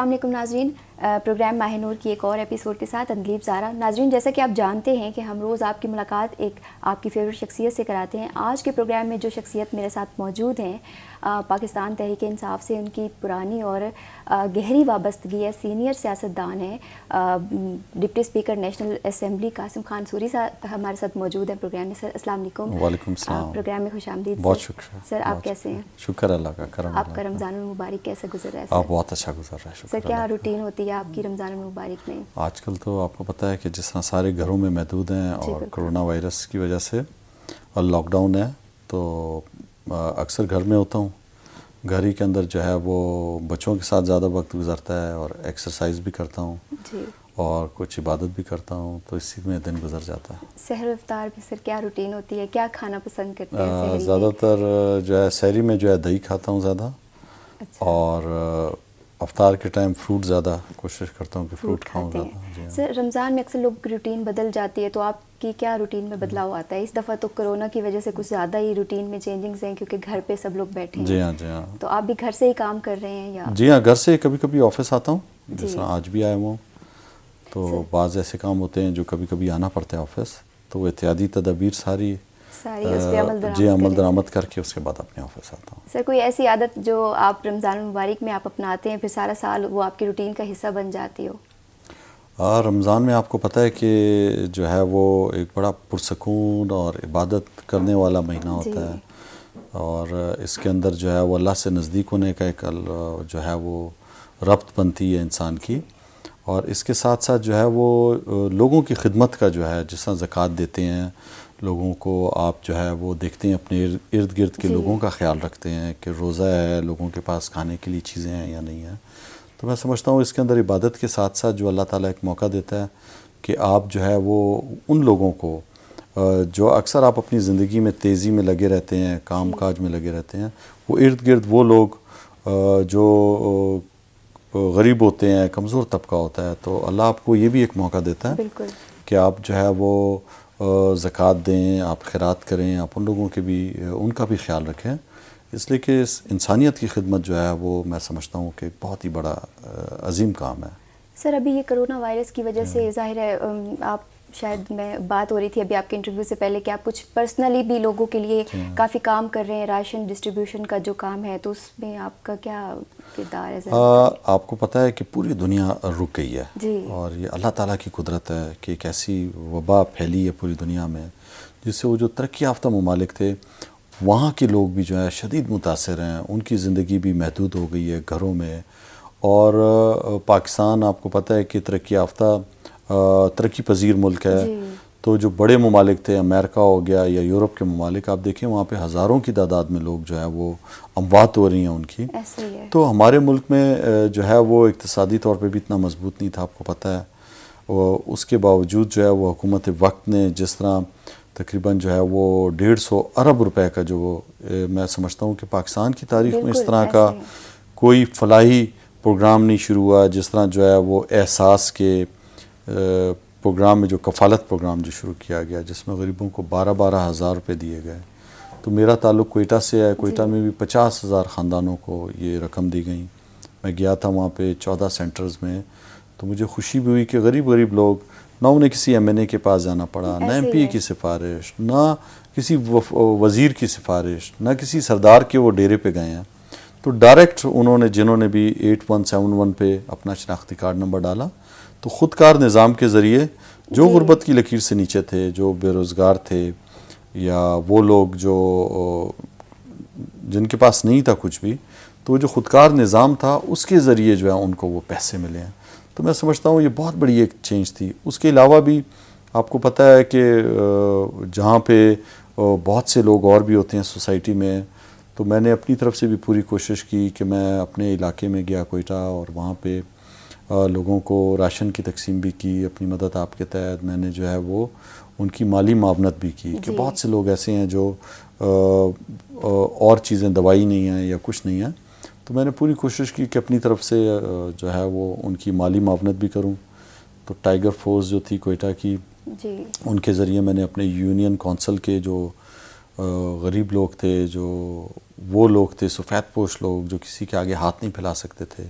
السلام علیکم ناظرین، پروگرام ماہ نور کی ایک اور ایپیسوڈ کے ساتھ اندلیب زارا۔ ناظرین، جیسا کہ آپ جانتے ہیں کہ ہم روز آپ کی ملاقات ایک آپ کی فیوریٹ شخصیت سے کراتے ہیں۔ آج کے پروگرام میں جو شخصیت میرے ساتھ موجود ہیں، پاکستان تحریک انصاف سے ان کی پرانی اور گہری وابستگی ہے، سینئر سیاستدان ہیں، deputy speaker national assembly Qasim Khan sorry صاحب ہمارے ساتھ موجود ہیں پروگرام میں۔ سر السلام علیکم۔ وعلیکم السلام۔ پروگرام میں خوش آمدید۔ بہت شکریہ سر، آپ کیسے ہیں؟ شکر اللہ کا کرم۔ آپ کا رمضان المبارک کیسے گزر رہا ہے؟ آپ بہت اچھا گزر رہا ہے، شکر۔ سر، کیا روٹین ہوتی ہے آپ کی رمضان المبارک میں؟ آج کل تو آپ کو پتہ ہے کہ جس طرح سارے گھروں میں محدود ہیں اور کرونا وائرس کی وجہ سے لاک ڈاؤن ہے، تو اکثر گھر میں ہوتا ہوں۔ گھر ہی کے اندر جو ہے وہ بچوں کے ساتھ زیادہ وقت گزرتا ہے، اور ایکسرسائز بھی کرتا ہوں جی، اور کچھ عبادت بھی کرتا ہوں، تو اسی میں دن گزر جاتا ہے۔ سحر و افطار میں سر کیا روٹین ہوتی ہے؟ کیا کھانا پسند کرتے ہیں سحری میں؟ زیادہ تر جو ہے سحری میں جو ہے دہی کھاتا ہوں زیادہ، اچھا، اور افطار کے ٹائم فروٹ زیادہ کوشش کرتا ہوں کہ فروٹ کھاؤں کھاتے زیادہ۔ ہیں۔ جی ہاں۔ سر، رمضان میں اکثر لوگ کی روٹین بدل جاتی ہے، تو آپ کی کیا روٹین میں بدلاؤ آتا ہے؟ اس دفعہ تو کرونا کی وجہ سے کچھ زیادہ ہی روٹین میں چینجنگز ہیں، کیونکہ گھر پہ سب لوگ بیٹھے ہیں۔ جی ہاں، جی ہاں۔ تو آپ بھی گھر سے ہی کام کر رہے ہیں یا؟ جی ہاں، گھر سے کبھی کبھی آفس آتا ہوں، جی، جس طرح آج بھی آیا ہوں۔ تو بعض ایسے کام ہوتے ہیں جو کبھی کبھی آنا پڑتا ہے آفس، تو وہ احتیاطی تدابیر ساری اس پہ عمل درآمد کر کے اس کے بعد اپنے آفس آتا ہوں۔ سر، کوئی ایسی عادت جو آپ رمضان المبارک میں آپ اپناتے ہیں، پھر سارا سال وہ آپ کی روٹین کا حصہ بن جاتی ہو؟ رمضان میں آپ کو پتہ ہے کہ جو ہے وہ ایک بڑا پرسکون اور عبادت کرنے والا مہینہ ہوتا ہے، اور اس کے اندر جو ہے وہ اللہ سے نزدیک ہونے کا ایک جو ہے وہ ربط بنتی ہے انسان کی، اور اس کے ساتھ ساتھ جو ہے وہ لوگوں کی خدمت کا جو ہے، جس طرح زکوٰۃ دیتے ہیں لوگوں کو، آپ جو ہے وہ دیکھتے ہیں اپنے ارد گرد کے لوگوں کا خیال رکھتے ہیں کہ روزہ ہے، لوگوں کے پاس کھانے کے لیے چیزیں ہیں یا نہیں ہیں، تو میں سمجھتا ہوں اس کے اندر عبادت کے ساتھ ساتھ جو اللہ تعالیٰ ایک موقع دیتا ہے کہ آپ جو ہے وہ ان لوگوں کو جو اکثر آپ اپنی زندگی میں تیزی میں لگے رہتے ہیں، کام کاج میں لگے رہتے ہیں، وہ ارد گرد وہ لوگ جو غریب ہوتے ہیں، کمزور طبقہ ہوتا ہے، تو اللہ آپ کو یہ بھی ایک موقع دیتا ہے بالکل کہ آپ جو ہے وہ زکوٰۃ دیں، آپ خیرات کریں، آپ ان لوگوں کے بھی ان کا بھی خیال رکھیں، اس لیے کہ اس انسانیت کی خدمت جو ہے وہ میں سمجھتا ہوں کہ بہت ہی بڑا عظیم کام ہے۔ سر، ابھی یہ کرونا وائرس کی وجہ سے ظاہر ہے آپ شاید میں بات ہو رہی تھی ابھی آپ کے انٹرویو سے پہلے کہ آپ کچھ پرسنلی بھی لوگوں کے لیے کافی کام کر رہے ہیں، راشن ڈسٹریبیوشن کا جو کام ہے، تو اس میں آپ کا کیا کردار ہے؟ آپ کو پتہ ہے کہ پوری دنیا رک گئی ہے، جی، اور یہ اللہ تعالیٰ کی قدرت ہے کہ ایک ایسی وبا پھیلی ہے پوری دنیا میں، جس سے وہ جو ترقی یافتہ ممالک تھے وہاں کے لوگ بھی جو ہے شدید متاثر ہیں، ان کی زندگی بھی محدود ہو گئی ہے گھروں میں، اور پاکستان آپ کو پتہ ہے کہ ترقی یافتہ ترقی پذیر ملک ہے، تو جو بڑے ممالک تھے، امریکہ ہو گیا یا یورپ کے ممالک، آپ دیکھیں وہاں پہ ہزاروں کی تعداد میں لوگ جو ہے وہ اموات ہو رہی ہیں ان کی، ایسے ہی ہے۔ تو ہمارے ملک میں جو ہے وہ اقتصادی طور پہ بھی اتنا مضبوط نہیں تھا، آپ کو پتہ ہے، اس کے باوجود جو ہے وہ حکومت وقت نے جس طرح تقریباً جو ہے وہ 150 ارب روپے کا جو میں سمجھتا ہوں کہ پاکستان کی تاریخ میں اس طرح کا کوئی فلاحی پروگرام نہیں شروع ہوا، جس طرح جو ہے وہ احساس کے پروگرام میں جو کفالت پروگرام جو شروع کیا گیا، جس میں غریبوں کو 12 ہزار روپے دیے گئے، تو میرا تعلق کوئٹہ سے ہے، کوئٹہ میں بھی 50,000 خاندانوں کو یہ رقم دی گئی، میں گیا تھا وہاں پہ 14 سینٹرز میں، تو مجھے خوشی بھی ہوئی کہ غریب لوگ، نہ انہیں کسی ایم این اے کے پاس جانا پڑا، نہ ایم پی اے کی سفارش، نہ کسی وزیر کی سفارش، نہ کسی سردار کے وہ ڈیرے پہ گئے ہیں، تو ڈائریکٹ انہوں نے، جنہوں نے بھی 8171 پہ اپنا شناختی کارڈ نمبر ڈالا، تو خودکار نظام کے ذریعے جو غربت کی لکیر سے نیچے تھے، جو بے روزگار تھے، یا وہ لوگ جو جن کے پاس نہیں تھا کچھ بھی، تو جو خودکار نظام تھا اس کے ذریعے جو ہے ان کو وہ پیسے ملے ہیں، تو میں سمجھتا ہوں یہ بہت بڑی ایک چینج تھی۔ اس کے علاوہ بھی آپ کو پتہ ہے کہ جہاں پہ بہت سے لوگ اور بھی ہوتے ہیں سوسائٹی میں، تو میں نے اپنی طرف سے بھی پوری کوشش کی کہ میں اپنے علاقے میں گیا کوئٹہ، اور وہاں پہ لوگوں کو راشن کی تقسیم بھی کی، اپنی مدد آپ کے تحت میں نے جو ہے وہ ان کی مالی معاونت بھی کی، کہ بہت سے لوگ ایسے ہیں جو اور چیزیں دوائی نہیں ہیں یا کچھ نہیں ہیں، تو میں نے پوری کوشش کی کہ اپنی طرف سے جو ہے وہ ان کی مالی معاونت بھی کروں، تو ٹائیگر فورس جو تھی کوئٹہ کی، ان کے ذریعے میں نے اپنے یونین کونسل کے جو غریب لوگ تھے، جو وہ لوگ تھے سفید پوش لوگ جو کسی کے آگے ہاتھ نہیں پھیلا سکتے تھے،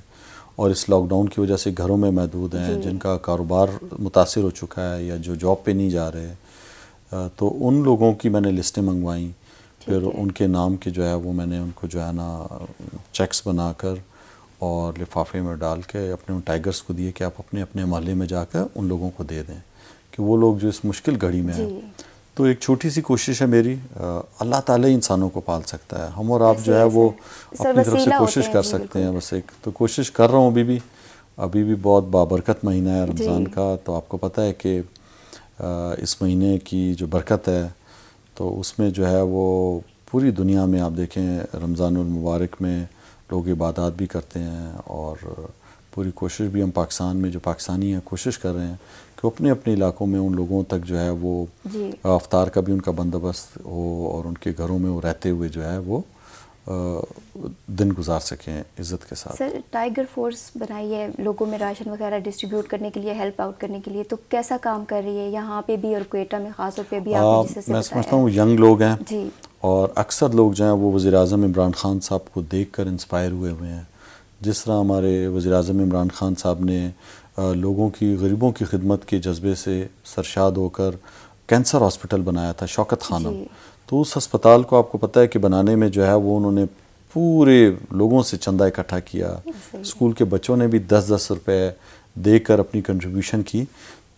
اور اس لاک ڈاؤن کی وجہ سے گھروں میں محدود ہیں, جن کا کاروبار متاثر ہو چکا ہے یا جو جاب پہ نہیں جا رہے, تو ان لوگوں کی میں نے لسٹیں منگوائیں. پھر ان کے نام کے جو ہے وہ میں نے ان کو جو ہے نا چیکس بنا کر اور لفافے میں ڈال کے اپنے ان ٹائیگرز کو دیے کہ آپ اپنے اپنے محلے میں جا کر ان لوگوں کو دے دیں کہ وہ لوگ جو اس مشکل گھڑی میں ہیں. تو ایک چھوٹی سی کوشش ہے میری, اللہ تعالیٰ انسانوں کو پال سکتا ہے, ہم اور آپ جو ہے وہ اپنی طرف سے کوشش کر سکتے ہیں. بس ایک تو کوشش کر رہا ہوں ابھی بھی بہت بابرکت مہینہ ہے رمضان کا. تو آپ کو پتہ ہے کہ اس مہینے کی جو برکت ہے تو اس میں جو ہے وہ پوری دنیا میں آپ دیکھیں رمضان المبارک میں لوگ عبادات بھی کرتے ہیں, اور پوری کوشش بھی ہم پاکستان میں جو پاکستانی ہیں کوشش کر رہے ہیں کہ اپنے اپنے علاقوں میں ان لوگوں تک جو ہے وہ افطار کا بھی ان کا بندوبست ہو, اور ان کے گھروں میں وہ رہتے ہوئے جو ہے وہ دن گزار سکیں عزت کے ساتھ. سر ٹائیگر فورس بنائی ہے لوگوں میں راشن وغیرہ ڈسٹریبیوٹ کرنے کے لیے, ہیلپ آؤٹ کرنے کے لیے, تو کیسا کام کر رہی ہے یہاں پہ بھی اور کوئٹہ میں خاص طور پہ بھی؟ آپ نے میں سمجھتا ہوں ینگ لوگ ہیں جی, اور اکثر لوگ جو ہیں وہ وزیر اعظم عمران خان صاحب کو دیکھ کر انسپائر ہوئے ہیں. جس طرح ہمارے وزیر اعظم عمران خان صاحب نے لوگوں کی غریبوں کی خدمت کے جذبے سے سرشاد ہو کر کینسر ہاسپٹل بنایا تھا شوکت خانم. تو اس ہسپتال کو آپ کو پتہ ہے کہ بنانے میں جو ہے وہ انہوں نے پورے لوگوں سے چندہ اکٹھا کیا, اسکول کے بچوں نے بھی 10-10 روپے دے کر اپنی کنٹریبیوشن کی.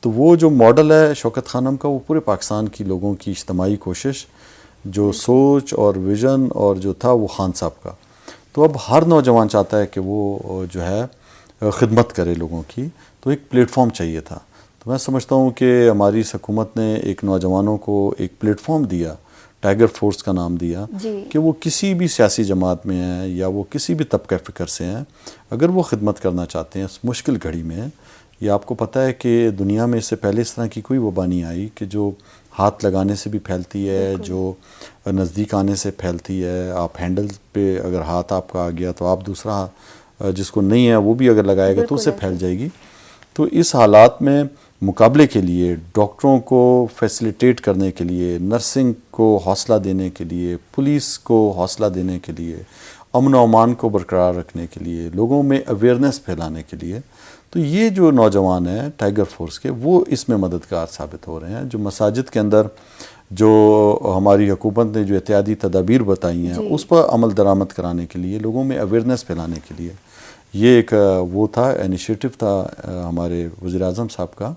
تو وہ جو ماڈل ہے شوکت خانم کا, وہ پورے پاکستان کی لوگوں کی اجتماعی کوشش, جو سوچ اور ویژن اور جو تھا وہ خان صاحب کا. تو اب ہر نوجوان چاہتا ہے کہ وہ جو ہے خدمت کرے لوگوں کی, تو ایک پلیٹ فارم چاہیے تھا. تو میں سمجھتا ہوں کہ ہماری حکومت نے ایک نوجوانوں کو ایک پلیٹ فارم دیا, ٹائیگر فورس کا نام دیا, کہ وہ کسی بھی سیاسی جماعت میں ہیں یا وہ کسی بھی طبقہ فکر سے ہیں, اگر وہ خدمت کرنا چاہتے ہیں اس مشکل گھڑی میں. یہ آپ کو پتہ ہے کہ دنیا میں اس سے پہلے اس طرح کی کوئی وبا نہیں آئی کہ جو ہاتھ لگانے سے بھی پھیلتی ہے, جو نزدیک آنے سے پھیلتی ہے. آپ ہینڈل پہ اگر ہاتھ آپ کا آ گیا تو آپ دوسرا جس کو نہیں ہے وہ بھی اگر لگائے گا تو اسے پھیل جائے گی. تو اس حالات میں مقابلے کے لیے, ڈاکٹروں کو فیسیلیٹیٹ کرنے کے لیے, نرسنگ کو حوصلہ دینے کے لیے, پولیس کو حوصلہ دینے کے لیے, امن و امان کو برقرار رکھنے کے لیے, لوگوں میں اویئرنیس پھیلانے کے لیے, تو یہ جو نوجوان ہیں ٹائیگر فورس کے وہ اس میں مددگار ثابت ہو رہے ہیں. جو مساجد کے اندر جو ہماری حکومت نے جو احتیاطی تدابیر بتائی ہیں اس پر عمل درآمد کرانے کے لیے, لوگوں میں اویئرنیس پھیلانے کے لیے, یہ ایک وہ تھا انیشیٹو تھا ہمارے وزیر اعظم صاحب کا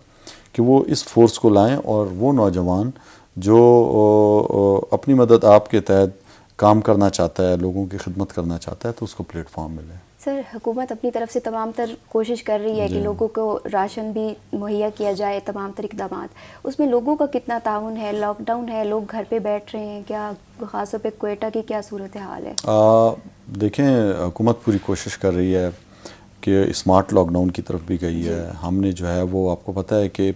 کہ وہ اس فورس کو لائیں, اور وہ نوجوان جو اپنی مدد آپ کے تحت کام کرنا چاہتا ہے, لوگوں کی خدمت کرنا چاہتا ہے, تو اس کو پلیٹ فارم ملے. سر حکومت اپنی طرف سے تمام تر کوشش کر رہی ہے کہ لوگوں کو راشن بھی مہیا کیا جائے, تمام تر اقدامات. اس میں لوگوں کا کتنا تعاون ہے؟ لاک ڈاؤن ہے, لوگ گھر پہ بیٹھ رہے ہیں, کیا خاص طور پہ کوئٹہ کی کیا صورتحال ہے؟ دیکھیں حکومت پوری کوشش کر رہی ہے کہ اسمارٹ لاک ڈاؤن کی طرف بھی گئی ہے. ہم نے جو ہے وہ آپ کو پتہ ہے کہ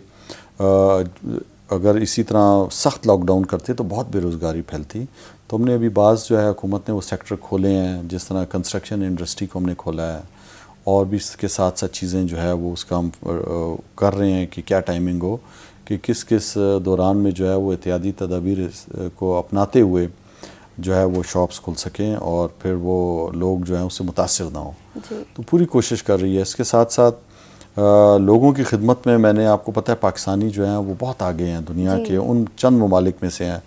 اگر اسی طرح سخت لاک ڈاؤن کرتے تو بہت بے روزگاری پھیلتی. تو ہم نے ابھی بعض جو ہے حکومت نے وہ سیکٹر کھولے ہیں, جس طرح کنسٹرکشن انڈسٹری کو ہم نے کھولا ہے, اور بھی اس کے ساتھ ساتھ چیزیں جو ہے وہ اس کا ہم کر رہے ہیں کہ کیا ٹائمنگ ہو کہ کس کس دوران میں جو ہے وہ احتیاطی تدابیر کو اپناتے ہوئے جو ہے وہ شاپس کھل سکیں اور پھر وہ لوگ جو ہیں اس سے متاثر نہ ہوں. تو پوری کوشش کر رہی ہے. اس کے ساتھ ساتھ لوگوں کی خدمت میں نے آپ کو پتہ ہے پاکستانی جو ہیں وہ بہت آگے ہیں دنیا کے ان چند ممالک میں سے ہیں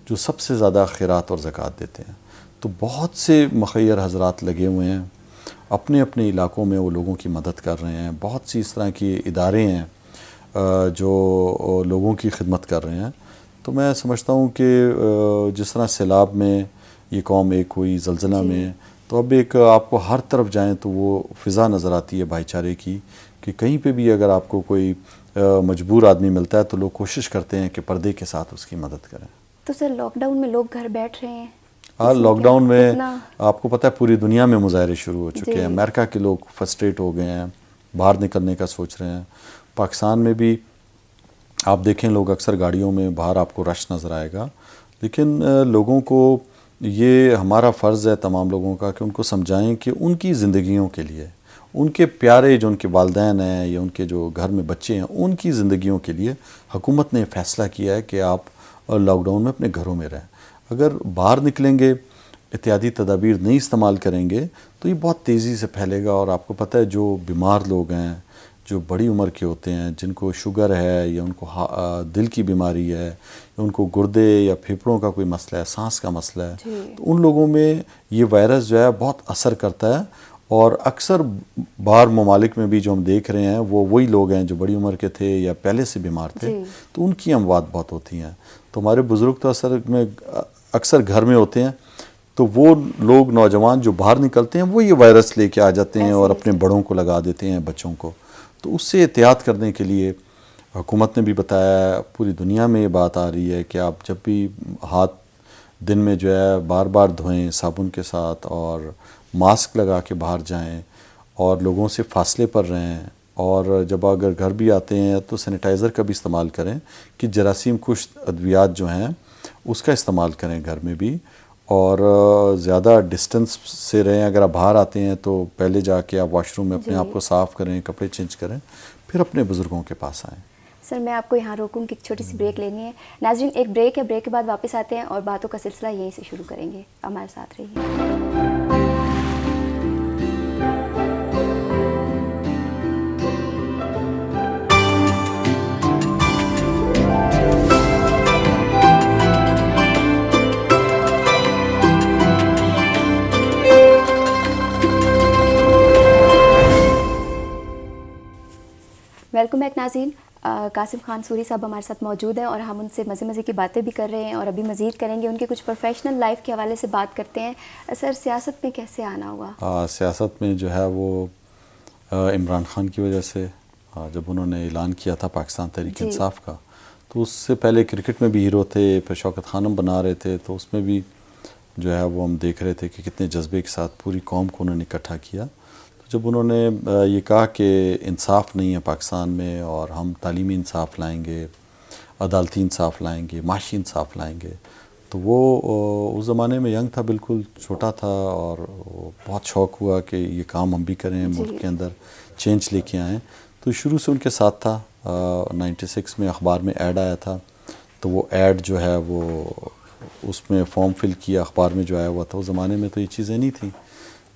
جو سب سے زیادہ خیرات اور زکوٰۃ دیتے ہیں. تو بہت سے مخیر حضرات لگے ہوئے ہیں اپنے اپنے علاقوں میں, وہ لوگوں کی مدد کر رہے ہیں. بہت سی اس طرح کی ادارے ہیں جو لوگوں کی خدمت کر رہے ہیں. تو میں سمجھتا ہوں کہ جس طرح سیلاب میں یہ قوم ایک ہوئی, زلزلہ میں, تو اب ایک آپ کو ہر طرف جائیں تو وہ فضا نظر آتی ہے بھائی چارے کی, کہ کہیں پہ بھی اگر آپ کو کوئی مجبور آدمی ملتا ہے تو لوگ کوشش کرتے ہیں کہ پردے کے ساتھ اس کی مدد کریں. تو سر لاک ڈاؤن میں لوگ گھر بیٹھ رہے ہیں. لاک ڈاؤن میں آپ کو پتہ ہے پوری دنیا میں مظاہرے شروع ہو چکے ہیں. امریکہ کے لوگ فرسٹریٹ ہو گئے ہیں, باہر نکلنے کا سوچ رہے ہیں. پاکستان میں بھی آپ دیکھیں لوگ اکثر گاڑیوں میں باہر آپ کو رش نظر آئے گا, لیکن لوگوں کو یہ ہمارا فرض ہے تمام لوگوں کا کہ ان کو سمجھائیں کہ ان کی زندگیوں کے لیے, ان کے پیارے جو ان کے والدین ہیں یا ان کے جو گھر میں بچے ہیں, ان کی زندگیوں کے لیے حکومت نے فیصلہ کیا ہے کہ آپ لاک ڈاؤن میں اپنے گھروں میں رہیں. اگر باہر نکلیں گے احتیاطی تدابیر نہیں استعمال کریں گے تو یہ بہت تیزی سے پھیلے گا. اور آپ کو پتہ ہے جو بیمار لوگ ہیں جو بڑی عمر کے ہوتے ہیں, جن کو شوگر ہے یا ان کو دل کی بیماری ہے یا ان کو گردے یا پھیپھڑوں کا کوئی مسئلہ ہے, سانس کا مسئلہ ہے, تو ان لوگوں میں یہ وائرس جو ہے بہت اثر کرتا ہے. اور اکثر باہر ممالک میں بھی جو ہم دیکھ رہے ہیں وہ وہی لوگ ہیں جو بڑی عمر کے تھے یا پہلے سے بیمار تھے, تو ان کی اموات بہت ہوتی ہیں. تو ہمارے بزرگ تو اکثر گھر میں ہوتے ہیں, تو وہ لوگ نوجوان جو باہر نکلتے ہیں وہ یہ وائرس لے کے آ جاتے ہیں اور اپنے بڑوں کو لگا دیتے ہیں, بچوں کو. تو اس سے احتیاط کرنے کے لیے حکومت نے بھی بتایا, پوری دنیا میں یہ بات آ رہی ہے کہ آپ جب بھی ہاتھ دن میں جو ہے بار بار دھوئیں صابن کے ساتھ, اور ماسک لگا کے باہر جائیں, اور لوگوں سے فاصلے پر رہیں, اور جب اگر گھر بھی آتے ہیں تو سینیٹائزر کا بھی استعمال کریں کہ جراثیم کش ادویات جو ہیں اس کا استعمال کریں گھر میں بھی. اور زیادہ ڈسٹنس سے رہیں. اگر آپ باہر آتے ہیں تو پہلے جا کے آپ واش روم میں اپنے آپ کو صاف کریں, کپڑے چینج کریں, پھر اپنے بزرگوں کے پاس آئیں. سر میں آپ کو یہاں روکوں کہ ایک چھوٹی سی بریک لینی ہے. ناظرین ایک بریک ہے, بریک کے بعد واپس آتے ہیں اور باتوں کا سلسلہ یہیں سے شروع کریں گے. ہمارے ساتھ رہیے. ویلکم بیک ناظرین. قاسم خان سوری صاحب ہمارے ساتھ موجود ہیں اور ہم ان سے مزے کی باتیں بھی کر رہے ہیں اور ابھی مزید کریں گے. ان کے کچھ پروفیشنل لائف کے حوالے سے بات کرتے ہیں. سر سیاست میں کیسے آنا ہوا؟ سیاست میں جو ہے وہ عمران خان کی وجہ سے, جب انہوں نے اعلان کیا تھا پاکستان تحریک انصاف کا, تو اس سے پہلے کرکٹ میں بھی ہیرو تھے, پھر شوکت خانم بنا رہے تھے, تو اس میں بھی جو ہے وہ ہم دیکھ رہے تھے کہ کتنے جذبے کے ساتھ پوری قوم کو انہوں نے اکٹھا کیا. جب انہوں نے یہ کہا کہ انصاف نہیں ہے پاکستان میں اور ہم تعلیمی انصاف لائیں گے, عدالتی انصاف لائیں گے, معاشی انصاف لائیں گے, تو وہ اس زمانے میں ینگ تھا, بالکل چھوٹا تھا, اور بہت شوق ہوا کہ یہ کام ہم بھی کریں, ملک کے اندر چینج لے کے آئیں. تو شروع سے ان کے ساتھ تھا. 96 میں اخبار میں ایڈ آیا تھا, تو وہ ایڈ جو ہے وہ اس میں فارم فل کیا اخبار میں جو آیا ہوا تھا. اس زمانے میں تو یہ چیزیں نہیں تھیں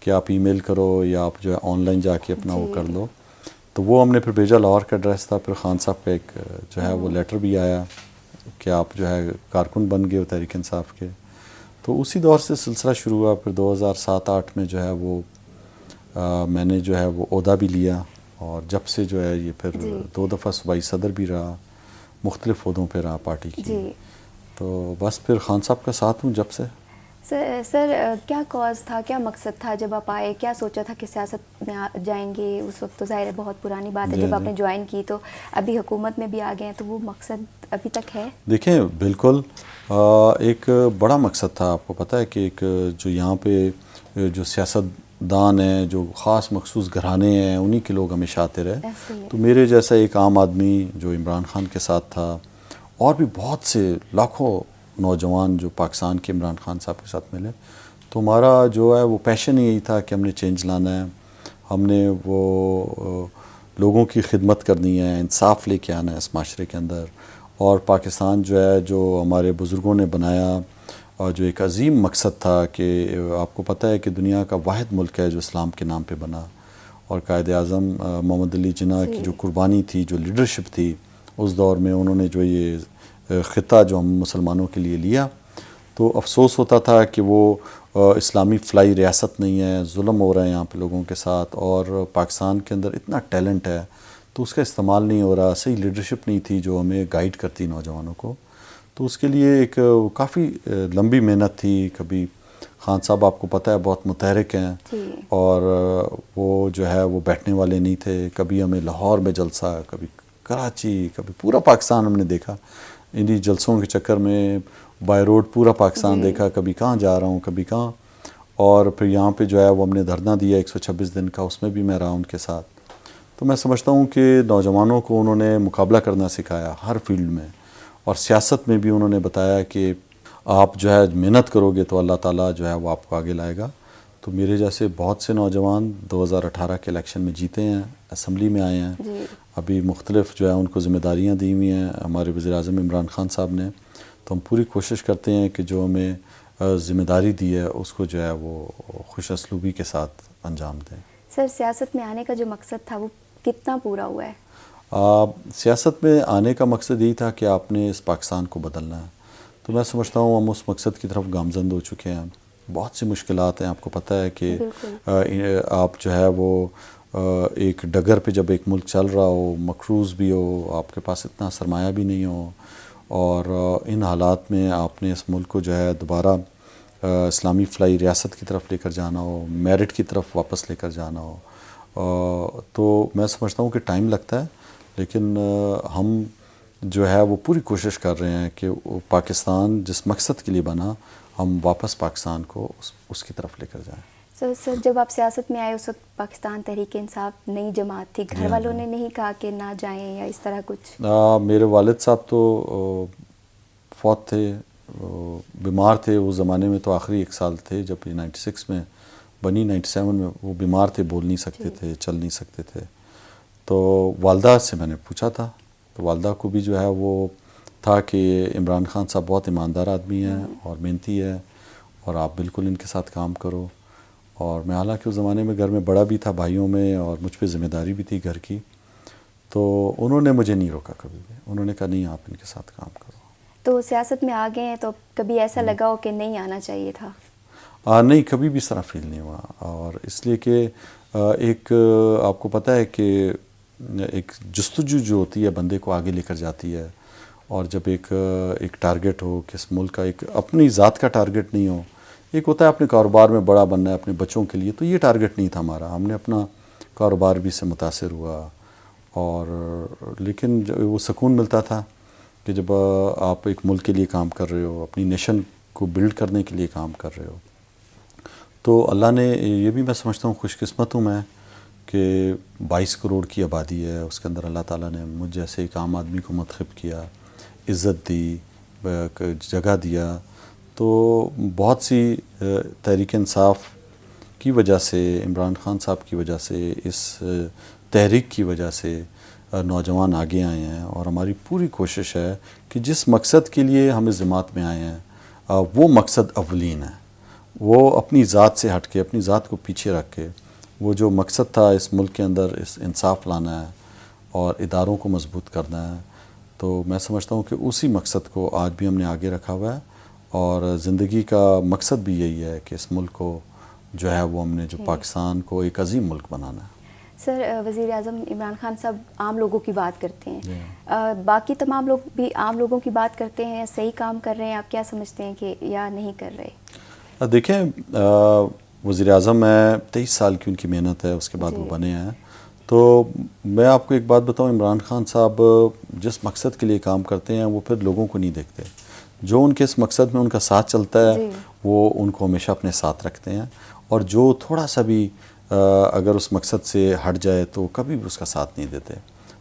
کہ آپ ای میل کرو یا آپ جو ہے آن لائن جا کے اپنا وہ کر لو. تو وہ ہم نے پھر بھیجا, لاہور کا ایڈریس تھا. پھر خان صاحب کا ایک جو ہے وہ لیٹر بھی آیا کہ آپ جو ہے کارکن بن گئے تحریک انصاف کے. تو اسی دور سے سلسلہ شروع ہوا. پھر 2007-08 میں جو ہے وہ میں نے جو ہے وہ عہدہ بھی لیا, اور جب سے جو ہے یہ پھر 2 دفعہ صوبائی صدر بھی رہا, مختلف عہدوں پہ رہا پارٹی کی. تو بس پھر خان صاحب کا ساتھ ہوں جب سے. سر کیا کاز تھا, کیا مقصد تھا جب آپ آئے؟ کیا سوچا تھا کہ سیاست میں جائیں گے؟ اس وقت تو ظاہر ہے بہت پرانی بات ہے جب آپ نے جوائن کی, تو ابھی حکومت میں بھی آ گئے ہیں, تو وہ مقصد ابھی تک ہے؟ دیکھیں بالکل ایک بڑا مقصد تھا. آپ کو پتہ ہے کہ ایک جو یہاں پہ جو سیاست دان ہیں, جو خاص مخصوص گھرانے ہیں, انہی کے لوگ ہمیشہ آتے رہے. تو میرے جیسا ایک عام آدمی جو عمران خان کے ساتھ تھا, اور بھی بہت سے لاکھوں نوجوان جو پاکستان کے عمران خان صاحب کے ساتھ ملے, تو ہمارا جو ہے وہ پیشن یہی تھا کہ ہم نے چینج لانا ہے, ہم نے وہ لوگوں کی خدمت کرنی ہے, انصاف لے کے آنا ہے اس معاشرے کے اندر. اور پاکستان جو ہے جو ہمارے بزرگوں نے بنایا, اور جو ایک عظیم مقصد تھا کہ آپ کو پتہ ہے کہ دنیا کا واحد ملک ہے جو اسلام کے نام پہ بنا, اور قائد اعظم محمد علی جناح کی جو قربانی تھی, جو لیڈرشپ تھی اس دور میں, انہوں نے جو یہ خطہ جو ہم مسلمانوں کے لیے لیا, تو افسوس ہوتا تھا کہ وہ اسلامی فلائی ریاست نہیں ہے, ظلم ہو رہا ہے یہاں پہ لوگوں کے ساتھ, اور پاکستان کے اندر اتنا ٹیلنٹ ہے تو اس کا استعمال نہیں ہو رہا, صحیح لیڈرشپ نہیں تھی جو ہمیں گائیڈ کرتی نوجوانوں کو. تو اس کے لیے ایک کافی لمبی محنت تھی. کبھی خان صاحب آپ کو پتہ ہے بہت متحرک ہیں, اور وہ جو ہے وہ بیٹھنے والے نہیں تھے. کبھی ہمیں لاہور میں جلسہ, کبھی کراچی, کبھی پورا پاکستان ہم نے دیکھا. انہی جلسوں کے چکر میں بائی روڈ پورا پاکستان دیکھا, کبھی کہاں جا رہا ہوں, کبھی کہاں. اور پھر یہاں پہ جو ہے وہ ہم نے دھرنا دیا 126 دن کا, اس میں بھی میں رہا ان کے ساتھ. تو میں سمجھتا ہوں کہ نوجوانوں کو انہوں نے مقابلہ کرنا سکھایا ہر فیلڈ میں, اور سیاست میں بھی انہوں نے بتایا کہ آپ جو ہے محنت کرو گے تو اللہ تعالیٰ جو ہے وہ آپ کو آگے لائے گا. تو میرے جیسے بہت سے نوجوان 2018 کے الیکشن میں جیتے ہیں, اسمبلی میں آئے ہیں, ابھی مختلف جو ہے ان کو ذمہ داریاں دی ہوئی ہیں ہمارے وزیر اعظم عمران خان صاحب نے. تو ہم پوری کوشش کرتے ہیں کہ جو ہمیں ذمہ داری دی ہے اس کو جو ہے وہ خوش اسلوبی کے ساتھ انجام دیں۔ سر سیاست میں آنے کا جو مقصد تھا وہ کتنا پورا ہوا ہے؟ سیاست میں آنے کا مقصد یہی تھا کہ آپ نے اس پاکستان کو بدلنا ہے، تو میں سمجھتا ہوں ہم اس مقصد کی طرف گامزن ہو چکے ہیں۔ بہت سی مشکلات ہیں، آپ کو پتہ ہے کہ آپ جو ہے وہ ایک ڈگر پہ جب ایک ملک چل رہا ہو، مقروض بھی ہو، آپ کے پاس اتنا سرمایہ بھی نہیں ہو، اور ان حالات میں آپ نے اس ملک کو جو ہے دوبارہ اسلامی فلاحی ریاست کی طرف لے کر جانا ہو، میرٹ کی طرف واپس لے کر جانا ہو، تو میں سمجھتا ہوں کہ ٹائم لگتا ہے، لیکن ہم جو ہے وہ پوری کوشش کر رہے ہیں کہ پاکستان جس مقصد کے لیے بنا، ہم واپس پاکستان کو اس کی طرف لے کر جائیں۔ سر جب آپ سیاست میں آئے اس وقت پاکستان تحریک انصاف نئی جماعت تھی، گھر والوں نے نہیں کہا کہ نہ جائیں یا اس طرح کچھ؟ میرے والد صاحب تو فوت تھے، بیمار تھے اس زمانے میں، تو آخری 1 سال تھے جب یہ 96 میں بنی، 97 میں وہ بیمار تھے، بول نہیں سکتے تھے، چل نہیں سکتے تھے۔ تو والدہ سے میں نے پوچھا تھا، تو والدہ کو بھی جو ہے وہ تھا کہ عمران خان صاحب بہت ایماندار آدمی ہیں اور محنتی ہے، اور آپ بالکل ان کے ساتھ کام کرو۔ اور میں حالانکہ اس زمانے میں گھر میں بڑا بھی تھا بھائیوں میں، اور مجھ پہ ذمہ داری بھی تھی گھر کی، تو انہوں نے مجھے نہیں روکا کبھی بھی، انہوں نے کہا نہیں آپ ان کے ساتھ کام کرو۔ تو سیاست میں آ گئے ہیں تو کبھی ایسا لگا ہو کہ نہیں آنا چاہیے تھا؟ نہیں، کبھی بھی اس طرح فیل نہیں ہوا، اور اس لیے کہ ایک آپ کو پتہ ہے کہ ایک جستجو جو ہوتی ہے بندے کو آگے لے کر جاتی ہے، اور جب ایک ٹارگٹ ہو کہ اس ملک کا، ایک اپنی ذات کا ٹارگٹ نہیں ہو، ایک ہوتا ہے اپنے کاروبار میں بڑا بننا ہے اپنے بچوں کے لیے، تو یہ ٹارگٹ نہیں تھا ہمارا، ہم نے اپنا کاروبار بھی سے متاثر ہوا، اور لیکن وہ سکون ملتا تھا کہ جب آپ ایک ملک کے لیے کام کر رہے ہو، اپنی نیشن کو بلڈ کرنے کے لیے کام کر رہے ہو، تو اللہ نے یہ بھی میں سمجھتا ہوں خوش قسمت ہوں میں کہ 22 کروڑ کی آبادی ہے، اس کے اندر اللہ تعالیٰ نے مجھ جیسے ایک عام آدمی کو منتخب کیا، عزت دی، جگہ دیا، تو بہت سی تحریک انصاف کی وجہ سے، عمران خان صاحب کی وجہ سے، اس تحریک کی وجہ سے نوجوان آگے آئے ہیں، اور ہماری پوری کوشش ہے کہ جس مقصد کے لیے ہم اس جماعت میں آئے ہیں وہ مقصد اولین ہے، وہ اپنی ذات سے ہٹ کے، اپنی ذات کو پیچھے رکھ کے، وہ جو مقصد تھا اس ملک کے اندر اس انصاف لانا ہے اور اداروں کو مضبوط کرنا ہے، تو میں سمجھتا ہوں کہ اسی مقصد کو آج بھی ہم نے آگے رکھا ہوا ہے، اور زندگی کا مقصد بھی یہی ہے کہ اس ملک کو جو ہے وہ ہم نے جو پاکستان کو ایک عظیم ملک بنانا ہے۔ سر وزیر اعظم عمران خان صاحب عام لوگوں کی بات کرتے ہیں، باقی تمام لوگ بھی عام لوگوں کی بات کرتے ہیں، صحیح کام کر رہے ہیں، آپ کیا سمجھتے ہیں کہ یا نہیں کر رہے؟ دیکھیں، وزیر اعظم ہے، 23 سال کی ان کی محنت ہے، اس کے بعد وہ بنے ہیں، تو میں آپ کو ایک بات بتاؤں، عمران خان صاحب جس مقصد کے لیے کام کرتے ہیں وہ پھر لوگوں کو نہیں دیکھتے، جو ان کے اس مقصد میں ان کا ساتھ چلتا ہے وہ ان کو ہمیشہ اپنے ساتھ رکھتے ہیں، اور جو تھوڑا سا بھی اگر اس مقصد سے ہٹ جائے تو کبھی بھی اس کا ساتھ نہیں دیتے،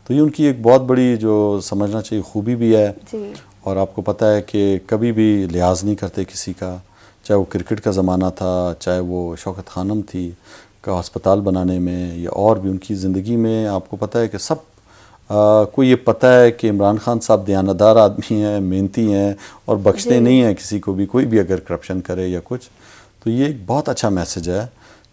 تو یہ ان کی ایک بہت بڑی جو سمجھنا چاہیے خوبی بھی ہے، اور آپ کو پتہ ہے کہ کبھی بھی لحاظ نہیں کرتے کسی کا، چاہے وہ کرکٹ کا زمانہ تھا، چاہے وہ شوکت خانم تھی کا ہسپتال بنانے میں، یا اور بھی ان کی زندگی میں آپ کو پتہ ہے کہ سب کو یہ پتہ ہے کہ عمران خان صاحب دیانتدار آدمی ہیں، محنتی ہیں، اور بخشتے نہیں ہیں کسی کو بھی، کوئی بھی اگر کرپشن کرے یا کچھ، تو یہ ایک بہت اچھا میسج ہے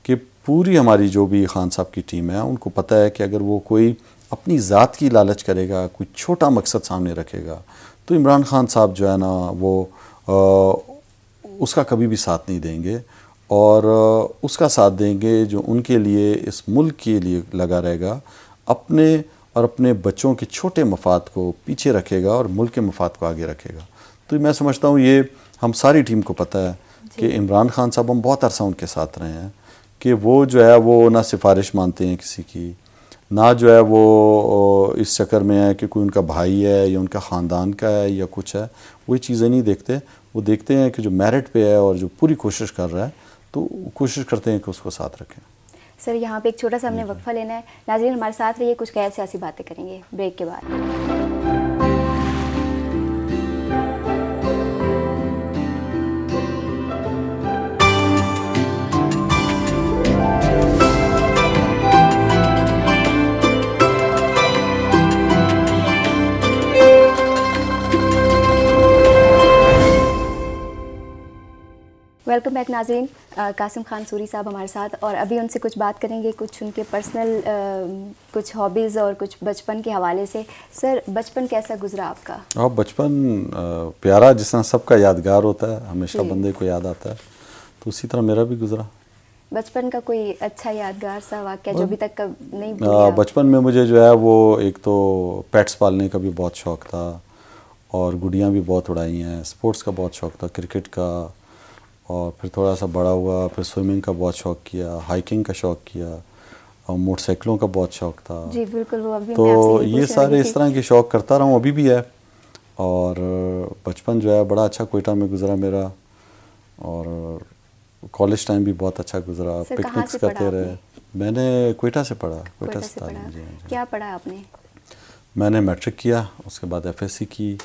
کہ پوری ہماری جو بھی خان صاحب کی ٹیم ہے ان کو پتہ ہے کہ اگر وہ کوئی اپنی ذات کی لالچ کرے گا، کوئی چھوٹا مقصد سامنے رکھے گا، تو عمران خان صاحب جو ہے نا وہ اس کا کبھی بھی ساتھ نہیں دیں گے، اور اس کا ساتھ دیں گے جو ان کے لیے، اس ملک کے لیے لگا رہے گا، اپنے اور اپنے بچوں کے چھوٹے مفاد کو پیچھے رکھے گا اور ملک کے مفاد کو آگے رکھے گا۔ تو میں سمجھتا ہوں یہ ہم ساری ٹیم کو پتہ ہے کہ عمران خان صاحب ہم بہت عرصہ ان کے ساتھ رہے ہیں، کہ وہ جو ہے وہ نہ سفارش مانتے ہیں کسی کی، نہ جو ہے وہ اس چکر میں ہے کہ کوئی ان کا بھائی ہے یا ان کا خاندان کا ہے یا کچھ ہے، وہ چیزیں نہیں دیکھتے، وہ دیکھتے ہیں کہ جو میرٹ پہ ہے اور جو پوری کوشش کر رہا ہے، تو کوشش کرتے ہیں کہ اس کو ساتھ رکھیں۔ سر یہاں پہ ایک چھوٹا سا ہم نے وقفہ لینا ہے، ناظرین ہمارے ساتھ رہیے، کچھ غیر سیاسی باتیں کریں گے بریک کے بعد۔ ویلکم بیک ناظرین. قاسم خان سوری صاحب ہمارے ساتھ, اور ابھی ان سے کچھ بات کریں گے, کچھ ان کے پرسنل کچھ ہابیز اور کچھ بچپن کے حوالے سے. سر, بچپن کیسا گزرا آپ کا؟ بچپن پیارا, جس طرح سب کا یادگار ہوتا ہے, ہمیشہ بندے کو یاد آتا ہے, تو اسی طرح میرا بھی گزرا. بچپن کا کوئی اچھا یادگار سا واقعہ جو ابھی تک نہیں بھولے؟ بچپن میں مجھے جو ہے وہ ایک تو پیٹس پالنے کا بھی بہت شوق تھا, اور گڈیاں بھی بہت اڑائی ہیں. اسپورٹس کا بہت شوق تھا, کرکٹ کا, اور پھر تھوڑا سا بڑا ہوا, پھر سوئمنگ کا بہت شوق کیا, ہائکنگ کا شوق کیا, اور موٹر سائیکلوں کا بہت شوق تھا. جی بالکل, وہ ابھی تو میں آپ سے یہ سارے اس طرح کے شوق کرتا رہا ہوں, ابھی بھی ہے. اور بچپن جو ہے بڑا اچھا کوئٹہ میں گزرا میرا, اور کالج ٹائم بھی بہت اچھا گزرا, پکنکس کرتے رہے. میں نے کوئٹہ سے پڑھا, کوئٹہ سے تعلیم. جی. کیا پڑھا آپ نے؟ میں نے میٹرک کیا, اس کے بعد ایف ایس سی کی,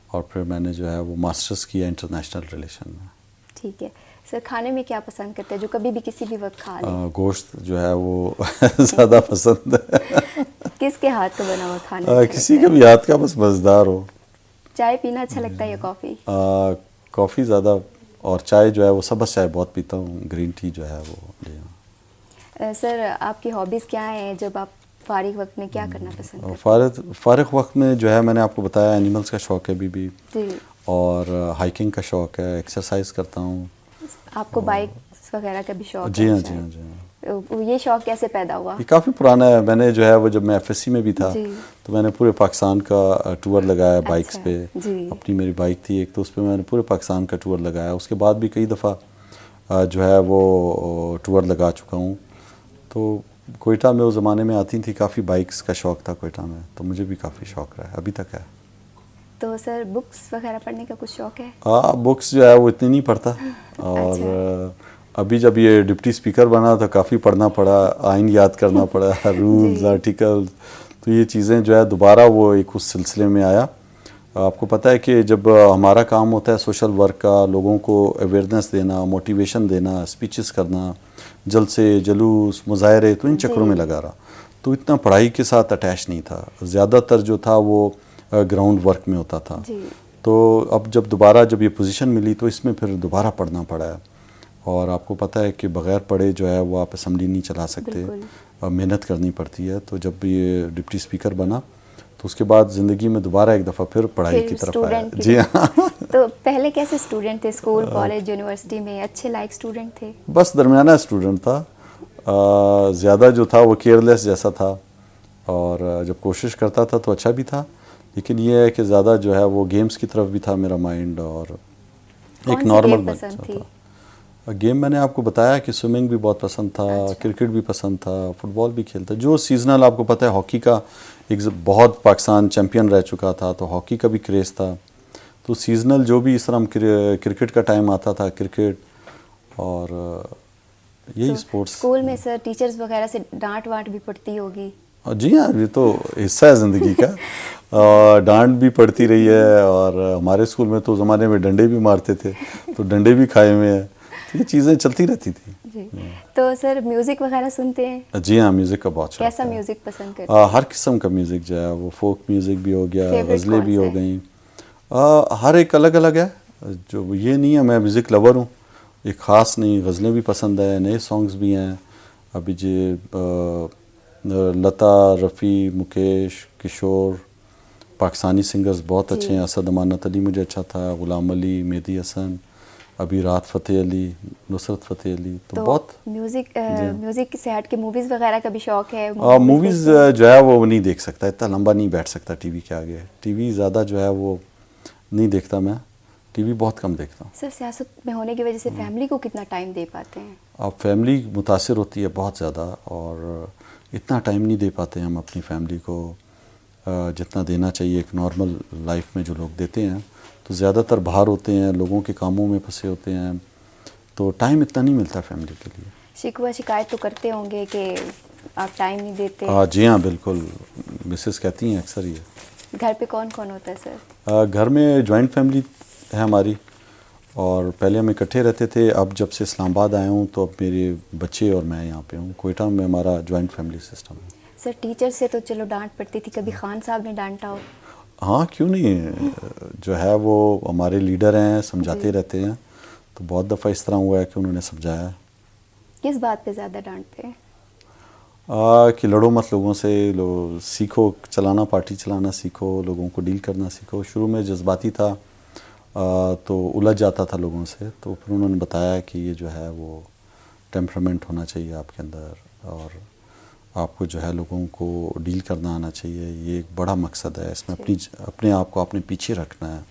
اور پھر میں نے جو ہے وہ ماسٹرز کیا انٹرنیشنل ریلیشن میں. ٹھیک ہے. سر, کھانے میں کیا پسند کرتے ہیں جو کبھی بھی کسی بھی وقت کھا لیں؟ گوشت جو ہے وہ زیادہ پسند ہے. کس کے ہاتھ کا بنا ہوا کھانا؟ کسی کے بھی ہاتھ کا, بس مزیدار ہو. چائے پینا اچھا لگتا ہے یا کافی؟ کافی زیادہ, اور چائے جو ہے وہ سبز چائے بہت پیتا ہوں, گرین ٹی جو ہے وہ. سر, آپ کی ہابیز کیا ہیں؟ جب آپ فارغ وقت میں کیا کرنا پسند کرتے ہیں؟ فارغ وقت میں جو ہے میں نے آپ کو بتایا اینیملز کا شوق ہے ابھی بھی, جی. اور ہائکنگ کا شوق ہے, ایکسرسائز کرتا ہوں. آپ کو بائک وغیرہ کا بھی شوق ہے؟ جی ہاں, جی ہاں, جی ہاں. یہ شوق کیسے پیدا ہوا؟ یہ کافی پرانا ہے. میں نے جو ہے وہ جب میں ایف ایس سی میں بھی تھا, تو میں نے پورے پاکستان کا ٹور لگایا بائکس پہ. اپنی میری بائک تھی ایک, تو اس پہ میں نے پورے پاکستان کا ٹور لگایا. اس کے بعد بھی کئی دفعہ جو ہے وہ ٹور لگا چکا ہوں. تو کوئٹہ میں اس زمانے میں آتی تھی, کافی بائکس کا شوق تھا کوئٹہ میں, تو مجھے بھی کافی شوق رہا ہے, ابھی تک ہے. تو سر, بکس وغیرہ پڑھنے کا کچھ شوق ہے؟ ہاں, بکس جو ہے وہ اتنی نہیں پڑھتا. اور ابھی جب یہ ڈپٹی اسپیکر بنا تو کافی پڑھنا پڑا, آئین یاد کرنا پڑا, رولز, آرٹیکلز. تو یہ چیزیں جو ہے دوبارہ وہ ایک اس سلسلے میں آیا. آپ کو پتہ ہے کہ جب ہمارا کام ہوتا ہے سوشل ورک کا, لوگوں کو اویئرنیس دینا, موٹیویشن دینا, اسپیچز کرنا, جلسے, جلوس, مظاہرے, تو ان چکروں میں لگا رہا. تو اتنا پڑھائی کے ساتھ اٹیچ نہیں تھا, زیادہ تر جو تھا وہ گراؤنڈ ورک میں ہوتا تھا. تو اب جب دوبارہ جب یہ پوزیشن ملی تو اس میں پھر دوبارہ پڑھنا پڑا ہے. اور آپ کو پتہ ہے کہ بغیر پڑھے جو ہے وہ آپ اسمبلی نہیں چلا سکتے, محنت کرنی پڑتی ہے. تو جب یہ ڈپٹی اسپیکر بنا تو اس کے بعد زندگی میں دوبارہ ایک دفعہ پھر پڑھائی کی طرف آیا. جی ہاں. تو پہلے کیسے اسٹوڈنٹ تھے؟ اسکول, کالج, یونیورسٹی میں اچھے لائق اسٹوڈنٹ تھے؟ بس درمیانہ اسٹوڈنٹ تھا, زیادہ جو تھا وہ کیئرلیس جیسا تھا, اور جب کوشش کرتا تھا تو اچھا بھی تھا, لیکن یہ ہے کہ زیادہ جو ہے وہ گیمز کی طرف بھی تھا میرا مائنڈ. اور ایک نارمل بچہ تھا. گیم میں نے آپ کو بتایا کہ سوئمنگ بھی بہت پسند تھا, کرکٹ بھی پسند تھا, فٹ بال بھی کھیلتا. جو سیزنل, آپ کو پتہ ہے ہاکی کا ایک بہت پاکستان چیمپئن رہ چکا تھا, تو ہاکی کا بھی کریز تھا. تو سیزنل جو بھی اس طرح کرکٹ کا ٹائم آتا تھا, کرکٹ, اور یہی اسپورٹس. اسکول میں سر ٹیچرز وغیرہ سے ڈانٹ واٹ بھی پڑتی ہوگی؟ جی ہاں, یہ تو حصہ ہے زندگی کا. ڈانٹ بھی پڑتی رہی ہے, اور ہمارے اسکول میں تو زمانے میں ڈنڈے بھی مارتے تھے, تو ڈنڈے بھی کھائے ہوئے ہیں. یہ چیزیں چلتی رہتی تھیں. جی. تو سر, میوزک وغیرہ سنتے ہیں؟ جی ہاں, میوزک کا بہت شوق ہے. کیسا میوزک پسند کرتے ہیں؟ ہر قسم کا میوزک جو ہے وہ, فوک میوزک بھی ہو گیا, غزلیں بھی ہو گئیں, ہر ایک الگ الگ ہے. جو یہ نہیں ہے میں میوزک لور ہوں, ایک خاص نہیں. غزلیں بھی پسند ہیں, نئے سانگز بھی ہیں. ابھی جی لتا, رفیع, مکیش, کشور, پاکستانی سنگرز بہت اچھے ہیں. اسد امانت علی مجھے اچھا تھا, غلام علی, مہدی حسن, ابھی رات فتح علی, نصرت فتح علی. تو بہت میوزک سے ہٹ کے موویز وغیرہ کا بھی شوق ہے؟ موویز جو ہے وہ نہیں دیکھ سکتا, اتنا لمبا نہیں بیٹھ سکتا ٹی وی کے آگے. ٹی وی زیادہ جو ہے وہ نہیں دیکھتا میں, ٹی وی بہت کم دیکھتا ہوں. سر, سیاست میں ہونے کی وجہ سے فیملی کو کتنا ٹائم دے پاتے ہیں؟ اب فیملی متاثر ہوتی ہے بہت زیادہ, اور اتنا ٹائم نہیں دے پاتے ہم اپنی فیملی کو جتنا دینا چاہیے ایک نارمل لائف میں جو لوگ دیتے ہیں. تو زیادہ تر باہر ہوتے ہیں, لوگوں کے کاموں میں پھنسے ہوتے ہیں, تو ٹائم اتنا نہیں ملتا فیملی کے لیے. شکوہ شکایت تو کرتے ہوں گے کہ آپ ٹائم نہیں دیتے؟ جی ہاں بالکل, مسز کہتی ہیں اکثر. یہ گھر پہ کون کون ہوتا ہے سر؟ گھر میں جوائنٹ فیملی ہے ہماری, اور پہلے ہم اکٹھے رہتے تھے. اب جب سے اسلام آباد آیا ہوں تو اب میرے بچے اور میں یہاں پہ ہوں. کوئٹہ میں ہمارا جوائنٹ فیملی سسٹم ہے. سر, ٹیچر سے تو چلو ڈانٹ پڑتی تھی, کبھی خان صاحب نے ڈانٹا ہو؟ ہاں, کیوں نہیں, جو ہے وہ ہمارے لیڈر ہیں, سمجھاتے رہتے ہیں. تو بہت دفعہ اس طرح ہوا ہے کہ انہوں نے سمجھایا کس بات پہ زیادہ ڈانٹتے ہیں؟ کہ لڑو مت لوگوں سے، سیکھو چلانا، پارٹی چلانا سیکھو، لوگوں کو ڈیل کرنا سیکھو. شروع میں جذباتی تھا تو الجھ جاتا تھا لوگوں سے، تو پھر انہوں نے بتایا کہ یہ جو ہے وہ ٹیمپرامنٹ ہونا چاہیے آپ کے اندر، اور آپ کو جو ہے لوگوں کو ڈیل کرنا آنا چاہیے. یہ ایک بڑا مقصد ہے، اس میں اپنے آپ کو اپنے پیچھے رکھنا ہے،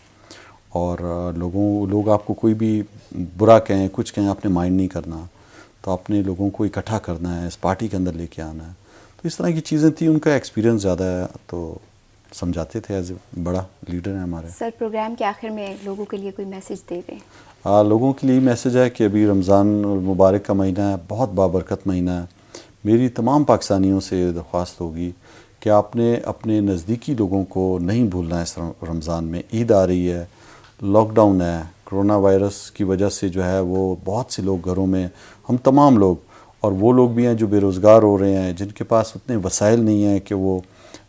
اور لوگ آپ کو کوئی بھی برا کہیں کچھ کہیں آپ نے مائنڈ نہیں کرنا، تو اپنے لوگوں کو اکٹھا کرنا ہے، اس پارٹی کے اندر لے کے آنا ہے. تو اس طرح کی چیزیں تھیں. ان کا ایکسپیرینس زیادہ ہے تو سمجھاتے تھے، ایز اے بڑا لیڈر ہیں ہمارے. سر پروگرام کے آخر میں لوگوں کے لیے کوئی میسیج دے دیں. لوگوں کے لیے میسیج ہے کہ ابھی رمضان المبارک کا مہینہ ہے، بہت بابرکت مہینہ ہے. میری تمام پاکستانیوں سے درخواست ہوگی کہ آپ نے اپنے نزدیکی لوگوں کو نہیں بھولنا ہے. اس رمضان میں عید آ رہی ہے، لاک ڈاؤن ہے، کرونا وائرس کی وجہ سے جو ہے وہ بہت سے لوگ گھروں میں، ہم تمام لوگ، اور وہ لوگ بھی ہیں جو بے روزگار ہو رہے ہیں، جن کے پاس اتنے وسائل نہیں ہیں کہ وہ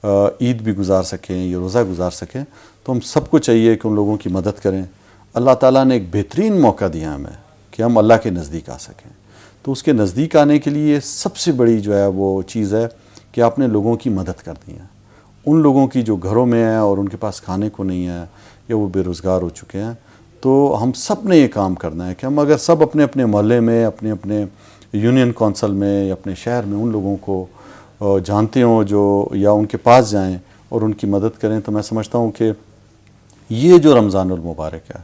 عید بھی گزار سکیں یا روزہ گزار سکیں. تو ہم سب کو چاہیے کہ ان لوگوں کی مدد کریں. اللہ تعالیٰ نے ایک بہترین موقع دیا ہمیں کہ ہم اللہ کے نزدیک آ سکیں. تو اس کے نزدیک آنے کے لیے سب سے بڑی جو ہے وہ چیز ہے کہ آپ نے لوگوں کی مدد کرنی ہے. ان لوگوں کی جو گھروں میں ہیں اور ان کے پاس کھانے کو نہیں ہے یا وہ بے روزگار ہو چکے ہیں. تو ہم سب نے یہ کام کرنا ہے کہ ہم اگر سب اپنے اپنے محلے میں، اپنے اپنے یونین کونسل میں یا اپنے شہر میں ان لوگوں کو جانتے ہوں جو، یا ان کے پاس جائیں اور ان کی مدد کریں، تو میں سمجھتا ہوں کہ یہ جو رمضان المبارک ہے،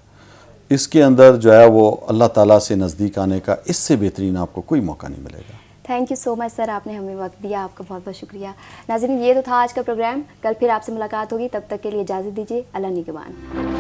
اس کے اندر جو ہے وہ اللہ تعالیٰ سے نزدیک آنے کا اس سے بہترین آپ کو کوئی موقع نہیں ملے گا. تھینک یو سو مچ سر، آپ نے ہمیں وقت دیا، آپ کا بہت بہت شکریہ. ناظرین، یہ تو تھا آج کا پروگرام. کل پھر آپ سے ملاقات ہوگی، تب تک کے لیے اجازت دیجیے. اللہ نگہبان.